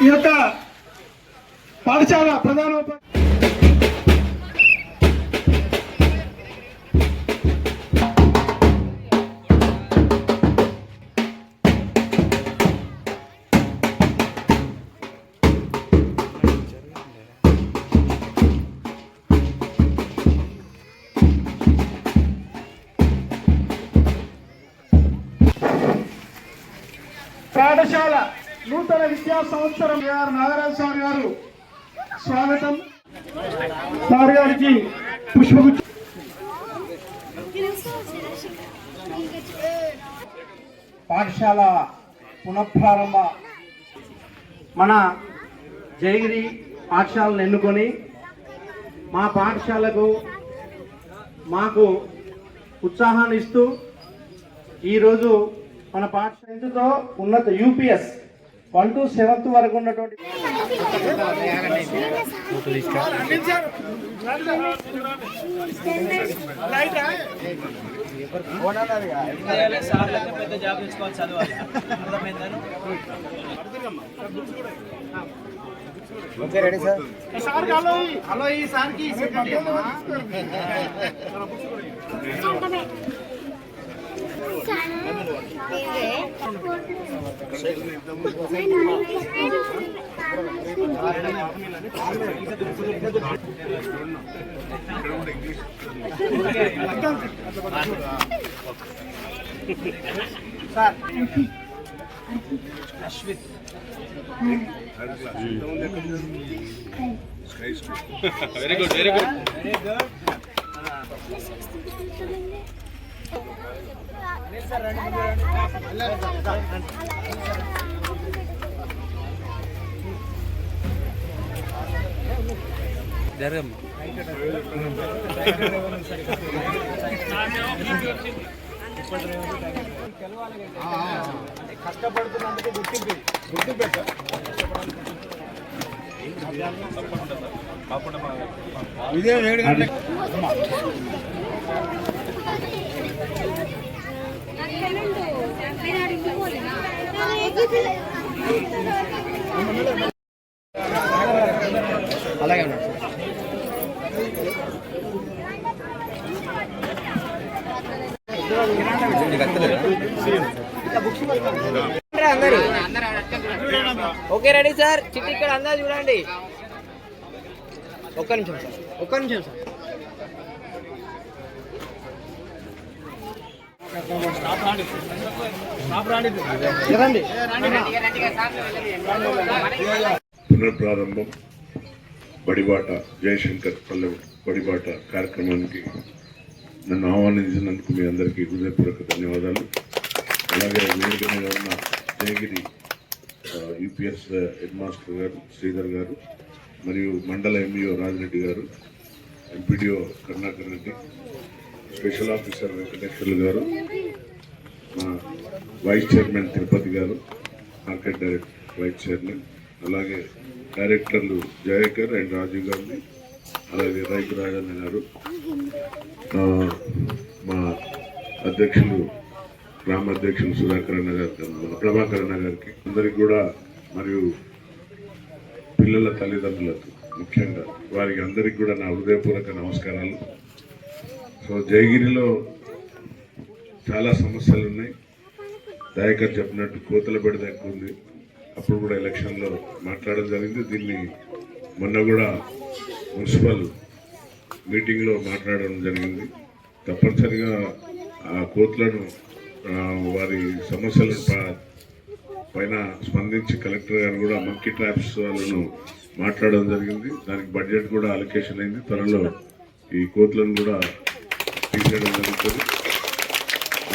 ఈ యొక్క పాఠశాల ప్రధానోపాధ్యాయులు పాఠశాల నూతన విద్యా సంవత్సరం నాగరాజు సార్ గారు స్వాగతం. సార్ గారికి పుష్పగుచ్చ. పాఠశాల పునఃప్రారంభ మన జయగిరి పాఠశాలను ఎన్నుకొని మా పాఠశాలకు మాకు ఉత్సాహాన్ని ఇస్తూ ఈరోజు మన పాఠశాలతో ఉన్నత యూపీఎస్ 1 to 7th వరకు ఉన్నటువంటి రెడీ సార్. హలో ఈ సార్కి Ashwith very good very good very good. కష్టపడుతున్నందుకు గుర్తింపు ఇదే 7 గంటలకు అలాగే ఉన్నాడు. Okay ready sir. చిట్టి ఇక్కడ అందా చూడండి. ఒక్క నిమిషం సార్, ఒక్క నిమిషం సార్. పునఃప్రారంభం బడిబాట జయశంకర్ పల్లె బడిబాట కార్యక్రమానికి నన్ను ఆహ్వానించినందుకు మీ అందరికీ హృదయపూర్వక ధన్యవాదాలు. అలాగే వేదిక మీద ఉన్న జయగిరి యూపీఎస్ హెడ్ మాస్టర్ గారు శ్రీధర్ గారు, మరియు మండల ఎంఈఓ రాజిరెడ్డి గారు, MPDO Karunakar Reddy, special officer Venkateswarlu గారు, మా వైస్ చైర్మన్ తిరుపతి గారు, మార్కెట్ డైరెక్టర్ వైస్ చైర్మన్, అలాగే డైరెక్టర్లు జయకర్ అండ్ రాజీవ్ గాంధీ, అలాగే రైతు రాజన్న గారు, మా అధ్యక్షులు గ్రామ అధ్యక్షులు సుధాకర్ అన్న గారు, మన ప్రభాకర్ అన్న గారికి అందరికి కూడా, మరియు పిల్లల తల్లిదండ్రులకు ముఖ్యంగా వారికి అందరికి కూడా నా హృదయపూర్వక నమస్కారాలు. సో జయగిరిలో చాలా సమస్యలు ఉన్నాయి. దయాకర్ చెప్పినట్టు కోతల బెడద ఎక్కువ ఉంది. అప్పుడు కూడా ఎలక్షన్లో మాట్లాడడం జరిగింది. దీన్ని మొన్న కూడా మున్సిపల్ మీటింగ్లో మాట్లాడడం జరిగింది. తప్పనిసరిగా ఆ కోతులను వారి సమస్యల పైన స్పందించి కలెక్టర్ గారు కూడా మంకీ ట్రాప్స్ వాళ్ళను మాట్లాడడం జరిగింది. దానికి బడ్జెట్ కూడా అలొకేషన్ అయింది. త్వరలో ఈ కోతులను కూడా తీసేయడం జరుగుతుంది.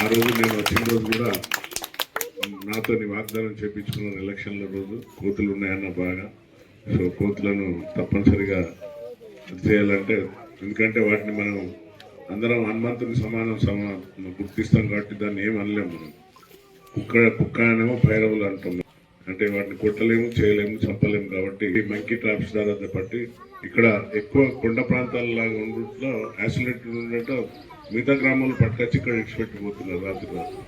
ఆ రోజు నేను వచ్చిన రోజు కూడా నాతో వాగ్దానం చేయించుకున్నాను ఎలక్షన్ల రోజు, కోతులు ఉన్నాయన్న బాగా. సో కోతులను తప్పనిసరిగా చేయాలంటే, ఎందుకంటే వాటిని మనం అందరం హనుమంతుని సమానం గుర్తిస్తాం కాబట్టి దాన్ని ఏం అనలేము. మనం కుక్క అనేమో భైరవులు అంటాం, అంటే వాటిని కొట్టలేము, చేయలేము, చంపలేము. కాబట్టి మంకీ ట్రాప్స్ ద్వారా పట్టి ఇక్కడ ఎక్కువ కొండ ప్రాంతాల లాగా ఉండటంలో యాసిలేటెడ్ ఉండటం మిగతా గ్రామాలు పట్టుకొచ్చి ఇక్కడ ఇచ్చిపెట్టిపోతున్నారు రాత్రి రాత్రి.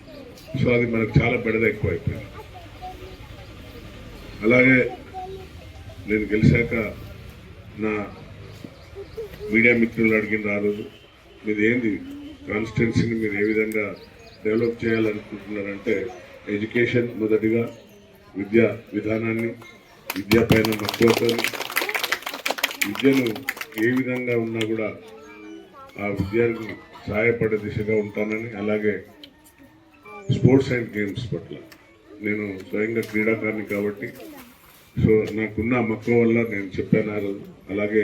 సో అది మనకు చాలా బెడద ఎక్కువ అయిపోయింది. అలాగే నేను గెలిచాక నా మీడియా మిత్రులు అడిగిన ఆ రోజు మీది ఏంది కాన్స్టిట్యున్సీని మీరు ఏ విధంగా డెవలప్ చేయాలనుకుంటున్నారంటే ఎడ్యుకేషన్ మొదటిగా విద్యా విధానాన్ని విద్యాపైన మక్కువతో విద్యను ఏ విధంగా ఉన్నా కూడా ఆ విద్యార్థి సహాయపడే దిశగా ఉంటానని, అలాగే స్పోర్ట్స్ అండ్ గేమ్స్ పట్ల నేను స్వయంగా క్రీడాకారిని కాబట్టి సో నాకున్న మక్కువ వల్ల నేను చెప్పాను ఆ రోజు. అలాగే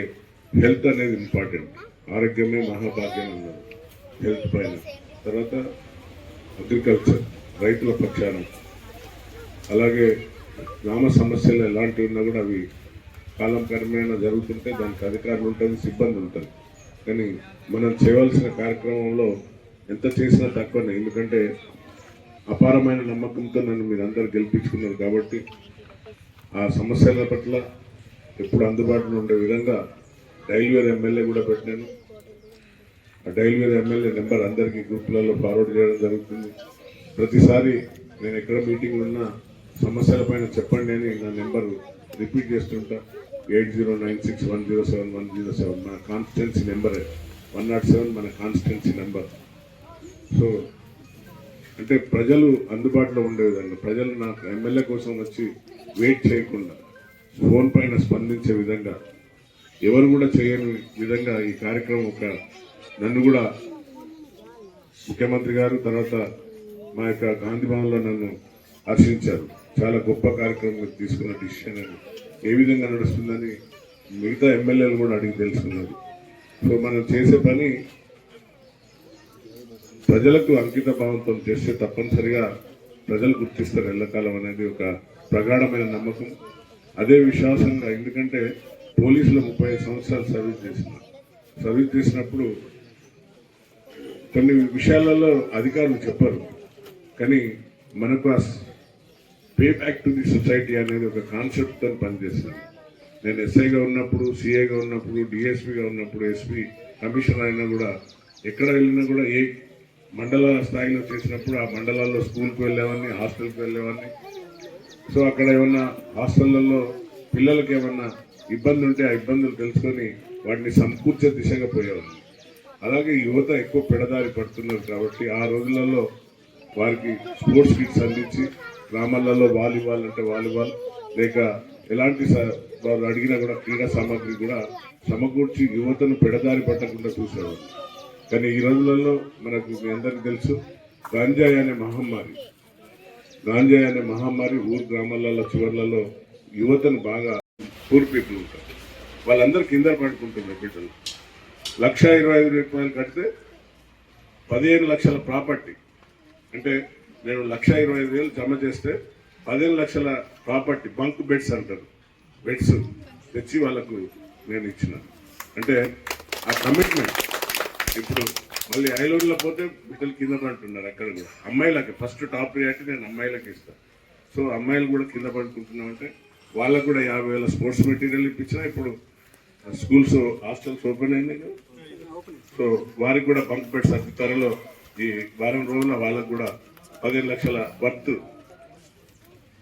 హెల్త్ అనేది ఇంపార్టెంట్, ఆరోగ్యమే మహాభాగ్యం అన్నారు. హెల్త్ పైన తర్వాత అగ్రికల్చర్, రైతుల పక్షాన, అలాగే గ్రామ సమస్యలు ఎలాంటివి ఉన్నా కూడా అవి కాలం క్రమేణా జరుగుతుంటే దానికి అధికారులు ఉంటుంది, సిబ్బంది ఉంటుంది. కానీ మనం చేయవలసిన కార్యక్రమంలో ఎంత చేసినా తక్కువనే, ఎందుకంటే అపారమైన నమ్మకంతో నన్ను మీరు అందరు గెలిపించుకున్నారు కాబట్టి ఆ సమస్యల పట్ల ఎప్పుడు అందుబాటులో ఉండే విధంగా డైలీవేర్ ఎమ్మెల్యే కూడా పెట్టినాను. ఆ డైలీవేర్ ఎమ్మెల్యే నెంబర్ అందరికీ గ్రూపులలో ఫార్వర్డ్ చేయడం జరుగుతుంది. ప్రతిసారి నేను ఎక్కడ మీటింగ్ ఉన్నా సమస్యలపైన చెప్పండి అని నా నెంబర్ రిపీట్ చేస్తుంటా. 8096107107 మన కాన్స్టిట్యున్సీ నెంబరే, 107 మన కాన్స్టిట్యున్సీ నెంబర్. సో అంటే ప్రజలు అందుబాటులో ఉండే విధంగా, ప్రజలు నాకు ఎమ్మెల్యే కోసం వచ్చి వెయిట్ చేయకుండా ఫోన్ పైన స్పందించే విధంగా, ఎవరు కూడా చేయని విధంగా ఈ కార్యక్రమం నన్ను కూడా ముఖ్యమంత్రి గారు తర్వాత మా యొక్క గాంధీ భవన్లో నన్ను హర్షించారు. చాలా గొప్ప కార్యక్రమం తీసుకున్న డిసిషన్ అని, ఏ విధంగా నడుస్తుందని మిగతా ఎమ్మెల్యేలు కూడా అడిగి తెలుసుకున్నారు. సో మనం చేసే పని ప్రజలకు అంకిత భావంతో చేస్తే తప్పనిసరిగా ప్రజలు గుర్తిస్తారు ఎల్లకాలం అనేది ఒక ప్రగాఢమైన నమ్మకం. అదే విశ్వాసంగా, ఎందుకంటే పోలీసులు 35 సంవత్సరాలు సర్వీస్ చేసినప్పుడు కొన్ని విషయాలలో అధికారులు చెప్పరు, కానీ మనకు pay back to the society అనేది ఒక కాన్సెప్ట్తో పనిచేస్తాను. నేను ఎస్ఐగా ఉన్నప్పుడు, సిఐగా ఉన్నప్పుడు, డిఎస్పీగా ఉన్నప్పుడు, ఎస్పీ కమిషనర్ అయినా కూడా ఎక్కడ వెళ్ళినా కూడా ఏ మండల స్థాయిలో చేసినప్పుడు ఆ మండలాల్లో స్కూల్కి వెళ్ళేవాడిని, హాస్టల్కి వెళ్ళేవాడిని. సో అక్కడ ఏమన్నా హాస్టళ్లలో పిల్లలకి ఏమన్నా ఇబ్బంది ఉంటే ఆ ఇబ్బందులు తెలుసుకొని వాటిని సమకూర్చే దిశగా పోయేవాడిని. అలాగే యువత ఎక్కువ పెడదారి పడుతున్నారు కాబట్టి ఆ రోజులలో వారికి స్పోర్ట్స్ కిట్స్ అందించి గ్రామాలలో వాలీబాల్ అంటే వాలీబాల్, లేక ఎలాంటి వారు అడిగినా కూడా క్రీడా సామాగ్రి కూడా సమకూర్చి యువతను పెడదారి పట్టకుండా చూసేవారు. కానీ ఈ రోజులలో మనకు మీ అందరికీ తెలుసు, గాంజాయి అనే మహమ్మారి ఊరు గ్రామాలలో చివర్లలో యువతను బాగా పూర్ పీపుల్ ఉంటారు, వాళ్ళందరూ కింద పడుకుంటున్నారు. బిడ్డలు 1,25,000 కడితే 15 లక్షల ప్రాపర్టీ, అంటే నేను 1,25,000 జమ చేస్తే 15 లక్షల ప్రాపర్టీ, బంక్ బెడ్స్ అంటారు, బెడ్స్ తెచ్చి వాళ్ళకు నేను ఇచ్చిన. అంటే ఆ కమిట్మెంట్. ఇప్పుడు మళ్ళీ ఐలూరులో పోతే బిడ్డలు కింద పడుతున్నారు. అక్కడ కూడా అమ్మాయిలకి ఫస్ట్ టాప్ ప్రియారిటీ నేను అమ్మాయిలకి ఇస్తాను. సో అమ్మాయిలు కూడా కింద పడుకుంటున్నామంటే వాళ్ళకు కూడా 50,000 స్పోర్ట్స్ మెటీరియల్ ఇప్పించిన. ఇప్పుడు స్కూల్స్ హాస్టల్స్ ఓపెన్ అయింది కదా, సో వారికి కూడా బంక్ బెడ్స్ అతి త్వరలో ఈ వారం రోజుల వాళ్ళకు కూడా 15 లక్షల వర్త్.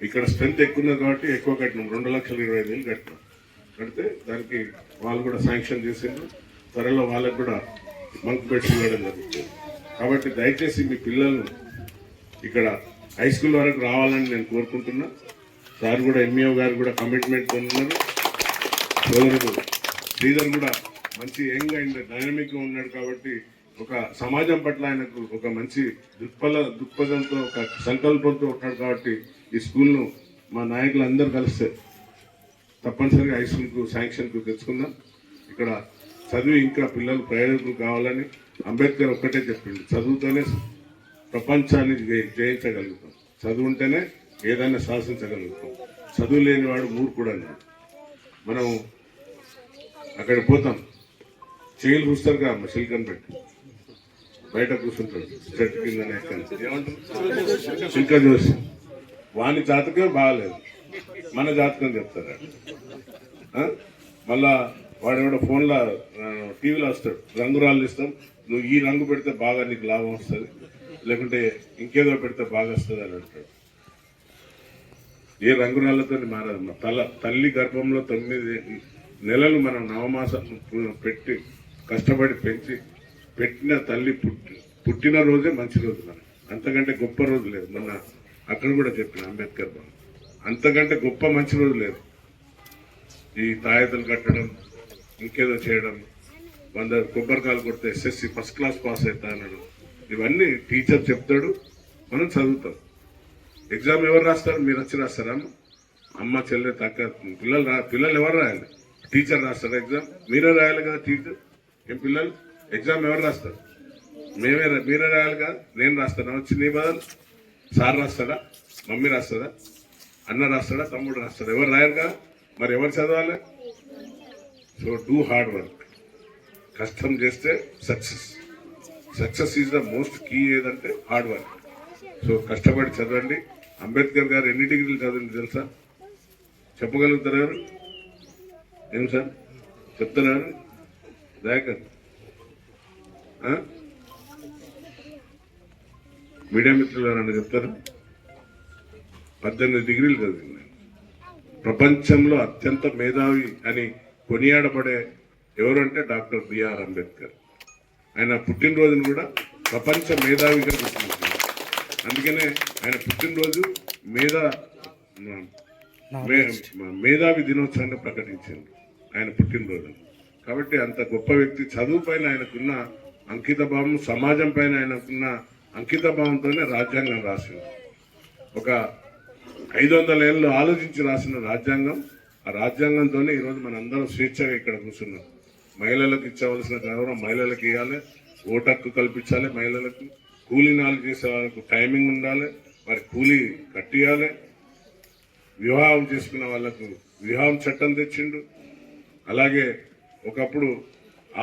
ఇక్కడ స్ట్రెంత్ ఎక్కువ ఉన్నది కాబట్టి ఎక్కువ కట్టినాం, 2,20,000 కట్టినాం. కడితే దానికి వాళ్ళు కూడా శాంక్షన్ చేసిండ్రు. త్వరలో వాళ్ళకు కూడా బంక్ బెడ్స్ ఇవ్వడం జరుగుతుంది. కాబట్టి దయచేసి మీ పిల్లలను ఇక్కడ హై స్కూల్ వరకు రావాలని నేను కోరుకుంటున్నా. సార్ కూడా ఎంఈఓ గారు కూడా కమిట్మెంట్ ఉన్నారు. సోదరుడు శ్రీధర్ కూడా మంచి యంగ్ అండ్ డైనమిక్గా ఉన్నాడు కాబట్టి ఒక సమాజం పట్ల ఆయనకు ఒక మంచి దృక్పథంతో ఒక సంకల్పంతో ఉంటాడు. కాబట్టి ఈ స్కూల్ను మా నాయకులు అందరూ కలిస్తే తప్పనిసరిగా హై స్కూల్కు శాంక్షన్కు తెచ్చుకుందాం. ఇక్కడ చదివి ఇంకా పిల్లలు ప్రయోజకులు కావాలని అంబేద్కర్ ఒక్కటే చెప్పిండు, చదువుతోనే ప్రపంచాన్ని జయించగలుగుతాం, చదువు ఉంటేనే ఏదైనా శాసించగలుగుతాం, చదువు లేనివాడు మూర్ఖుడు అన్నాడు. మనం అక్కడ పోతాం, చేయిలు చూస్తారు కదా సిల్కన్ పెట్టి బయట కూర్చుంటాడు చెట్టు కింద ఏమంటారు సిల్క చూసి, వాని జాతకం బాగాలేదు, మన జాతకం చెప్తారు. మళ్ళా వాడు ఎవడో ఫోన్లో టీవీలో వస్తాడు, రంగురాళ్ళు ఇస్తాం, నువ్వు ఈ రంగు పెడితే బాగా నీకు లాభం వస్తుంది, లేకుంటే ఇంకేదో పెడితే బాగా వస్తుంది అని అంటాడు. ఏ రంగురాళ్లతో మారదు. తల్లి గర్భంలో 9 నెలలు మనం నవమాసం పెట్టి కష్టపడి పెంచి పెట్టిన తల్లి పుట్టిన రోజే మంచి రోజు. మనకి అంతకంటే గొప్ప రోజు లేదు. మొన్న అక్కడ కూడా చెప్పిన అంబేద్కర్ బాబు, అంతకంటే గొప్ప మంచి రోజు లేదు. ఈ తాయెత్తులు కట్టడం, ఇంకేదో చేయడం, 100 కొబ్బరికాయలు కొడితే SSC ఫస్ట్ క్లాస్ పాస్ అవుతా అన్నాడు. ఇవన్నీ టీచర్ చెప్తాడు, మనం చదువుతాం. ఎగ్జామ్ ఎవరు రాస్తారు? మీరు వచ్చి రాస్తారా? అమ్మ చెల్లె తక్క పిల్లలు ఎవరు రాయాలి? టీచర్ రాస్తారా ఎగ్జామ్? మీరే రాయాలి కదా టీచర్. ఏం పిల్లలు ఎగ్జామ్ ఎవరు రాస్తారు? మీరే రాయాలి కదా. నేను రాస్తాను వచ్చి నీ బదులు సార్ రాస్తాడా? మమ్మీ రాస్తుందా? అన్న రాస్తాడా? తమ్ముడు రాస్తాడా? ఎవరు రాయరు కదా. మరి ఎవరు చదవాలి? So do hard work. కష్టం చేస్తే success is the most key. ఏదంటే హార్డ్ వర్క్. సో కష్టపడి చదవండి. అంబేద్కర్ గారు ఎన్ని డిగ్రీలు చదివింది తెలుసా? చెప్పగలుగుతారు ఎవరు? ఏం సార్ చెప్తున్నారు? దయాకర్ మీడియా మిత్రులు ఎవరన్నా చెప్తారు? 18 డిగ్రీలు చదివింది. ప్రపంచంలో అత్యంత మేధావి అని కొనియాడబడే ఎవరంటే డాక్టర్ బిఆర్ అంబేద్కర్. ఆయన పుట్టినరోజును కూడా ప్రపంచ మేధావిగా గుర్తించారు. అందుకనే ఆయన పుట్టినరోజు మేధావి దినోత్సవాన్ని ప్రకటించారు ఆయన పుట్టినరోజు. కాబట్టి అంత గొప్ప వ్యక్తి. చదువు పైన ఆయనకున్న అంకిత భావం, సమాజం పైన ఆయనకున్న అంకిత భావంతోనే రాజ్యాంగం రాసింది. ఒక 500 ఏళ్ళు ఆలోచించి రాసిన రాజ్యాంగం. ఆ రాజ్యాంగంతోనే ఈరోజు మనందరం స్వేచ్ఛగా ఇక్కడ కూర్చున్నాం. మహిళలకు ఇచ్చవలసిన గౌరవం మహిళలకు ఇవ్వాలి, ఓటు హక్కు కల్పించాలి మహిళలకు, కూలీనాలు చేసే వాళ్ళకు టైమింగ్ ఉండాలి, మరి కూలీ కట్టియాలి, వివాహం చేసుకున్న వాళ్ళకు వివాహం చట్టం తెచ్చిండు. అలాగే ఒకప్పుడు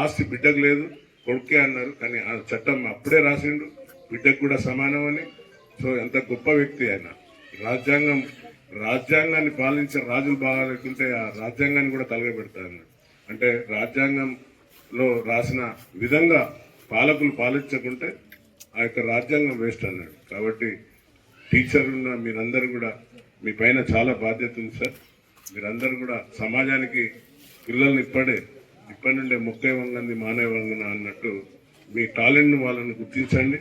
ఆస్తి బిడ్డకు లేదు, కొడుకే అన్నారు, కానీ ఆ చట్టం అప్పుడే రాసిండు బిడ్డకు కూడా సమానం అని. సో ఎంత గొప్ప వ్యక్తి ఆయన. రాజ్యాంగాన్ని పాలించే రాజులు బాగా లేకుంటే ఆ రాజ్యాంగాన్ని కూడా తలగబెడతారు. అంటే రాజ్యాంగంలో రాసిన విధంగా పాలకులు పాలించకుంటే ఆ యొక్క రాజ్యాంగం వేస్ట్ అన్నాడు. కాబట్టి టీచర్ ఉన్న మీరందరూ కూడా మీ పైన చాలా బాధ్యత ఉంది సార్. మీరందరూ కూడా సమాజానికి పిల్లల్ని ఇప్పటి నుండే మొక్కే వంగంది మానే వంగన అన్నట్టు మీ టాలెంట్ను వాళ్ళని గుర్తించండి.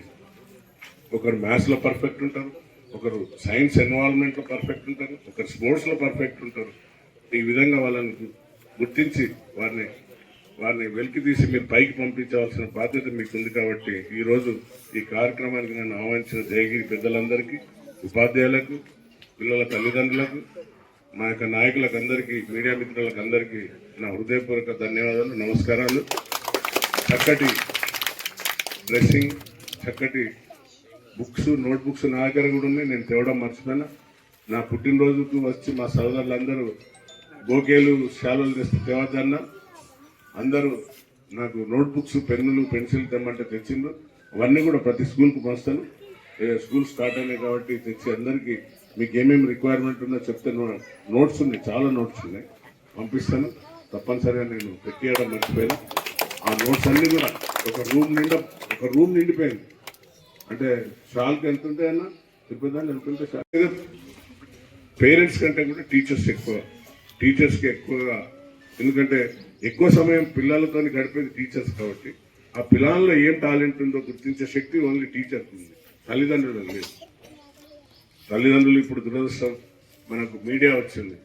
ఒకరు మ్యాథ్స్లో పర్ఫెక్ట్ ఉంటారు, ఒకరు సైన్స్ ఎన్వాల్వ్మెంట్లో పర్ఫెక్ట్ ఉంటారు, ఒకరు స్పోర్ట్స్లో పర్ఫెక్ట్ ఉంటారు. ఈ విధంగా వాళ్ళని గుర్తించి వారిని వెలికి తీసి మీరు పైకి పంపించవలసిన బాధ్యత మీకు ఉంది. కాబట్టి ఈరోజు ఈ కార్యక్రమానికి నన్ను ఆహ్వానించిన జయగిరి పెద్దలందరికీ, ఉపాధ్యాయులకు, పిల్లల తల్లిదండ్రులకు, మా యొక్క నాయకులకు అందరికీ, మీడియా మిత్రులకు అందరికీ నా హృదయపూర్వక ధన్యవాదాలు, నమస్కారాలు. చక్కటి డ్రెస్సింగ్, చక్కటి బుక్స్, నోట్బుక్స్ నా దగ్గర కూడా ఉన్నాయి. నేను తేవడం మర్చిపోయినా. నా పుట్టినరోజుకు వచ్చి మా సోదరులందరూ బోకేలు, శాలులు తెస్తే తేవద్దన్నా. అందరూ నాకు నోట్బుక్స్, పెన్నులు, పెన్సిల్ తెమ్మంటే తెచ్చిండ్రు. అవన్నీ కూడా ప్రతి స్కూల్కి పంచుతాను. స్కూల్ స్టార్ట్ అయినాయి కాబట్టి తెచ్చి అందరికీ మీకు ఏమేమి రిక్వైర్మెంట్ ఉందో చెప్తే నోట్స్ ఉన్నాయి, చాలా నోట్స్ ఉన్నాయి, పంపిస్తాను. తప్పనిసరిగా నేను పెట్టేయడం మర్చిపోయాను. ఆ నోట్స్ అన్నీ కూడా ఒక రూమ్ నిండిపోయింది. అంటే షాల్కి ఎంత ఉంటాయన్నా చెప్పేదాన్ని వెళ్తుంటే షాల్. పేరెంట్స్ కంటే కూడా టీచర్స్కి ఎక్కువగా, ఎందుకంటే ఎక్కువ సమయం పిల్లలతో గడిపేది టీచర్స్ కాబట్టి ఆ పిల్లల్లో ఏం టాలెంట్ ఉందో గుర్తించే శక్తి ఓన్లీ టీచర్కి ఉంది, తల్లిదండ్రులు లేదు. తల్లిదండ్రులు ఇప్పుడు దురదృష్టం, మనకు మీడియా వచ్చింది,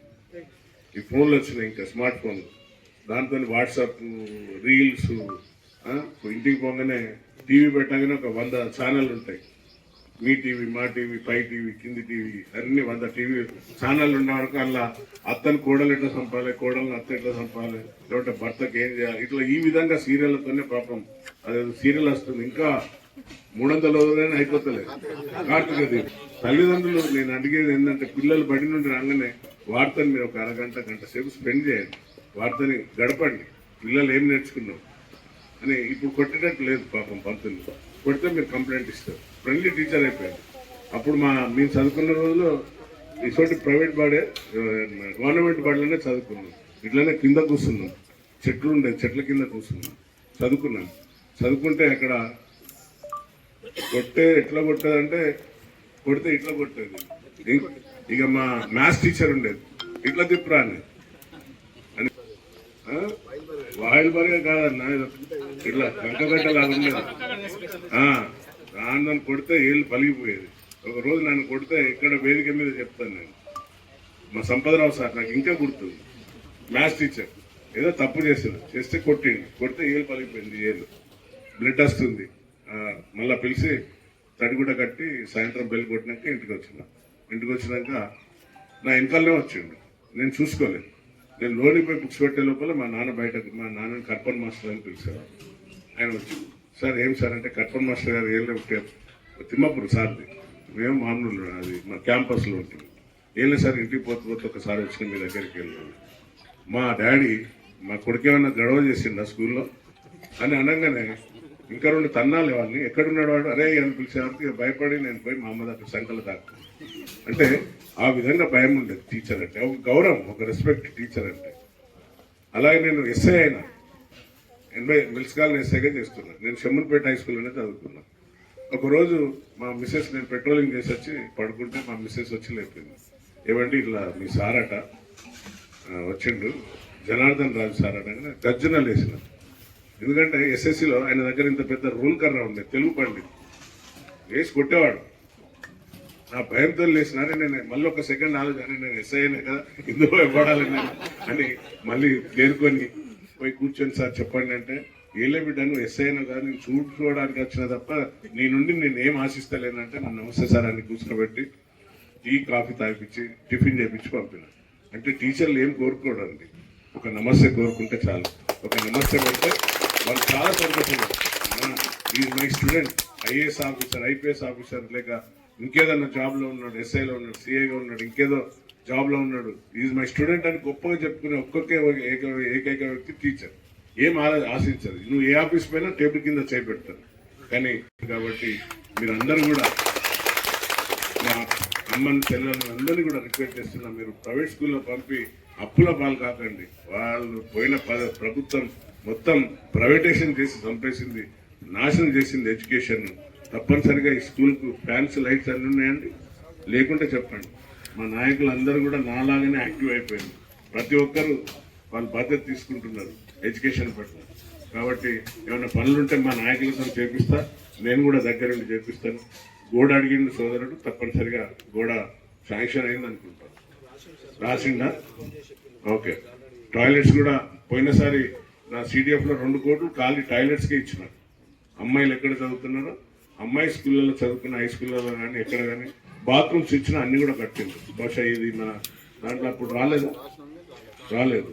ఈ ఫోన్లు వచ్చినాయి, ఇంకా స్మార్ట్ ఫోన్లు, దాంతో వాట్సాప్, రీల్స్, ఇంటికి పోగానే టీవీ పెట్టగానే ఒక 100 ఛానళ్ళు ఉంటాయి. మీ టీవీ, మా టీవీ, పై టీవీ, కింది టీవీ, అన్ని 100 టీవీ ఛానళ్ళు ఉన్న వరకు అలా అత్తను కోడలు ఎట్లా చంపాలి, కోడలను అత్త ఎట్లా చంపాలి, లేదంటే భర్తకి ఏం చేయాలి, ఇట్లా ఈ విధంగా సీరియళ్లతోనే పాపం అదే సీరియల్ వస్తుంది. ఇంకా 300 రోజులైనా అయిపోతలేదు కార్తీక దీపం. తల్లిదండ్రులు నేను అడిగేది ఏంటంటే పిల్లలు బడి నుండి రాగానే వార్తని మీరు ఒక అరగంట, గంట సేపు స్పెండ్ చేయండి, వార్తని గడపండి. పిల్లలు ఏం నేర్చుకున్నాం అని ఇప్పుడు కొట్టేటట్టు లేదు పాపం. పంతులు కొడితే మీరు కంప్లైంట్ ఇస్తారు. ఫ్రెండ్లీ టీచర్ అయిపోయింది. అప్పుడు మేము చదువుకున్న రోజుల్లో ఇటువంటి ప్రైవేట్ బడే, గవర్నమెంట్ బడిలోనే చదువుకున్నాం. ఇట్లనే కింద కూర్చున్నాం, చెట్లు ఉండే, చెట్ల కింద కూర్చున్నాం, చదువుకున్నాం. చదువుకుంటే అక్కడ ఎట్లా కొట్టేదంటే కొడితే ఇట్లా కొట్టేది. ఇక మా మ్యాథ్స్ టీచర్ ఉండేది, ఇట్లా తిప్పురా అని వాయిల్ బరిగా కాదన్నా, ఇట్లా కంకగడ్డలాగా ఉండేది. నన్ను కొడితే ఏళ్ళు పలిగిపోయేది. ఒక రోజు నన్ను కొడితే ఇక్కడ వేదిక మీద చెప్తాను నేను, మా సంపదరావు సార్ నాకు ఇంకా గుర్తుంది, మ్యాథ్స్ టీచర్ ఏదో తప్పు చేస్తే కొడితే ఏళ్ళు పలిగిపోయింది, ఏళ్ళు బ్లడ్ వస్తుంది. మళ్ళీ పిలిచి తడిగుడ్డ కట్టి సాయంత్రం బెల్ కొట్టినాక ఇంటికి వచ్చినాక నా వెనకాలనే వచ్చిండు, నేను చూసుకోలేదు. నేను లోనిపోయి బుక్స్ పెట్టే లోపల మా నాన్నని కర్పన్ మాస్టర్ అని పిలిచారు. ఆయన వచ్చి, సార్ ఏం సార్ అంటే, కర్పన్ మాస్టర్ గారు ఏళ్ళే తిమ్మాపూర్ సార్ది, మేము మామూలు అది మా క్యాంపస్లో ఉంటుంది. ఏళ్ళే సార్ ఇంటికి పోతే ఒకసారి వచ్చిన మీ దగ్గరికి వెళ్ళాను. మా డాడీ మా కొడుకేమన్నా గొడవ చేసిండు స్కూల్లో అని అనగానే ఇంకా 2 తన్నాలు వాళ్ళని, ఎక్కడున్నాడు వాడు, అరే అని పిలిచేవారికి భయపడి నేను పోయి మా అమ్మ దగ్గర సంకలు దాకా. అంటే ఆ విధంగా భయం ఉండేది టీచర్ అంటే, ఒక గౌరవం, ఒక రెస్పెక్ట్ టీచర్ అంటే. అలాగే నేను ఎస్ఐ అయినా, 80 మిల్స్కాలను ఎస్ఐగా చేస్తున్నాను. నేను షమ్మన్పేట హై స్కూల్లోనే చదువుకున్నాను. ఒకరోజు మా మిస్సెస్, నేను పెట్రోలింగ్ చేసి వచ్చి పడుకుంటే మా మిస్సెస్ వచ్చి లేపింది, ఏమండి ఇట్లా మీ సారట వచ్చిండు, జనార్దన్ రాజు సార్ అట. గర్జన లేచిన, ఎందుకంటే ఎస్ఎస్సిలో ఆయన దగ్గర ఇంత పెద్ద రూల్ కర్ర ఉండే, తెలుగు పండిత్ వేసి కొట్టేవాడు. నా భయంతో లేచినారే, నేను మళ్ళీ ఒక సెకండ్ ఆలోచన, నేను ఎస్ఐ అయినా కదా ఇందులో ఇవ్వడాలని అని మళ్ళీ తేరుకొని పోయి కూర్చొని, సార్ చెప్పండి అంటే, ఏలే బిడ్డ నువ్వు ఎస్ఐ అయినా కదా, నేను చూసుకోవడానికి వచ్చిన తప్ప నీ నుండి నేను ఏం ఆశిస్తలేనంటే, నన్ను నమస్తే సార్ అని కూర్చోబెట్టి టీ కాఫీ తాగిపించి టిఫిన్ చేయించి పంపిన. అంటే టీచర్లు ఏం కోరుకోవడండి, ఒక నమస్తే కోరుకుంటే చాలు. ఒక నమస్తే కొడితే వాళ్ళు చాలా సంతోషంగా, is my student, IAS officer, IPS officer, లేక ఇంకేదన్నా జాబ్లో ఉన్నాడు, ఎస్ఐలో ఉన్నాడు, సిఐగా ఉన్నాడు, ఇంకేదో జాబ్లో ఉన్నాడు, ఈజ్ మై స్టూడెంట్ అని గొప్పగా చెప్పుకునే ఏకైక వ్యక్తి టీచర్. ఏం ఆశించదు, నువ్వు ఏ ఆఫీస్ పైన టేబుల్ కింద చేపెడతారు. కానీ కాబట్టి మీరందరూ కూడా, మా అమ్మని చెల్లెలను అందరినీ కూడా రిక్వెస్ట్ చేస్తున్నా, మీరు ప్రైవేట్ స్కూల్లో పంపి అప్పుల పాలు కాకండి. వాళ్ళు పోయిన ప్రభుత్వం మొత్తం ప్రైవేటైజేషన్ చేసి చంపేసింది, నాశనం చేసింది ఎడ్యుకేషన్. తప్పనిసరిగా ఈ స్కూల్కు ఫ్యాన్స్, లైట్స్ అన్నీ ఉన్నాయండి, లేకుంటే చెప్పండి. మా నాయకులు అందరూ కూడా నాలాగానే యాక్టివ్ అయిపోయింది, ప్రతి ఒక్కరూ వాళ్ళ బాధ్యత తీసుకుంటున్నారు ఎడ్యుకేషన్ పట్ల. కాబట్టి ఏమైనా పనులుంటే మా నాయకులతో చేపిస్తా, నేను కూడా దగ్గరుండి చేపిస్తాను. గోడ అడిగిండు సోదరుడు, తప్పనిసరిగా గోడ శాంక్షన్ అయింది అనుకుంటాను. రాసిండా? ఓకే. టాయిలెట్స్ కూడా పోయినసారి నా సిడిఎఫ్లో 2 కోట్లు ఖాళీ టాయిలెట్స్కే ఇచ్చినారు. అమ్మాయిలు ఎక్కడ చదువుతున్నారో, అమ్మాయి స్కూళ్ళలో చదువుకున్న హై స్కూళ్ళలో కానీ ఎక్కడ కానీ బాత్రూమ్స్ ఇచ్చిన అన్ని కూడా కట్టింది. బహుశా ఇది మన దాంట్లో అప్పుడు రాలేదు.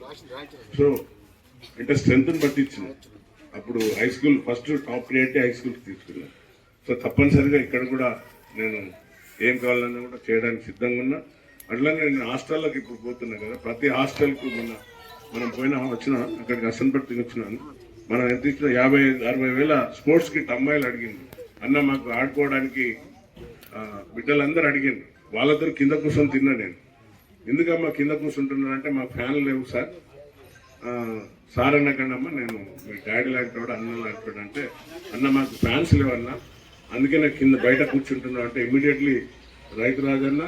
సో అంటే స్ట్రెంత్ని బట్టి ఇచ్చిన, అప్పుడు high school first top priority high స్కూల్కి తీసుకున్నాను. సో తప్పనిసరిగా ఇక్కడ కూడా నేను ఏం కావాలన్నా కూడా చేయడానికి సిద్ధంగా ఉన్నా. అట్లానే నేను హాస్టల్లోకి ఇప్పుడు పోతున్నా కదా, ప్రతి హాస్టల్కు మనం వచ్చిన అక్కడికి అసన్పర్తికి వచ్చినాను. మనం ఎంత ఇచ్చిన 50-60 వేల స్పోర్ట్స్ కిట్ అమ్మాయిలు అడిగింది, అన్న మాకు ఆడుకోవడానికి బిడ్డలందరూ అడిగింది. వాళ్ళందరూ కింద కూర్చొని తిన్నా. నేను ఎందుకమ్మా కింద కూర్చుంటున్నానంటే, మాకు ఫ్యాన్లు లేవు సార్. సార్ అన్నకండమ్మా, నేను మీ డాడీ లాంటివాడు, అన్న లాంటివాడు అంటే, అన్న మాకు ఫ్యాన్స్ లేవన్నా, అందుకే నాకు కింద బయట కూర్చుంటున్నా అంటే, ఇమీడియట్లీ రైతు రాజన్న,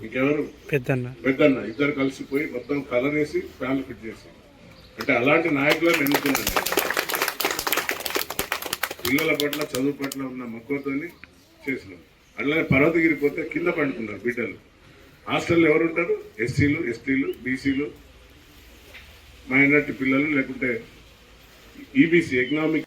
ఇంకెవరు పెద్దన్న ఇద్దరు కలిసిపోయి మొత్తం కలర్ వేసి ఫ్యాన్లు ఫిట్ చేసి, అంటే అలాంటి నాయకులను ఎన్నుకున్నాను. పిల్లల పట్ల, చదువు పట్ల ఉన్న మక్కువతోని చేసినాం. అట్లానే పర్వతగిరి పోతే కింద పండుకున్నారు బిడ్డలు. హాస్టల్లో ఎవరు ఉంటారు? ఎస్సీలు, ఎస్టీలు, బీసీలు, మైనారిటీ పిల్లలు, లేకుంటే ఈబీసీ ఎకనామిక్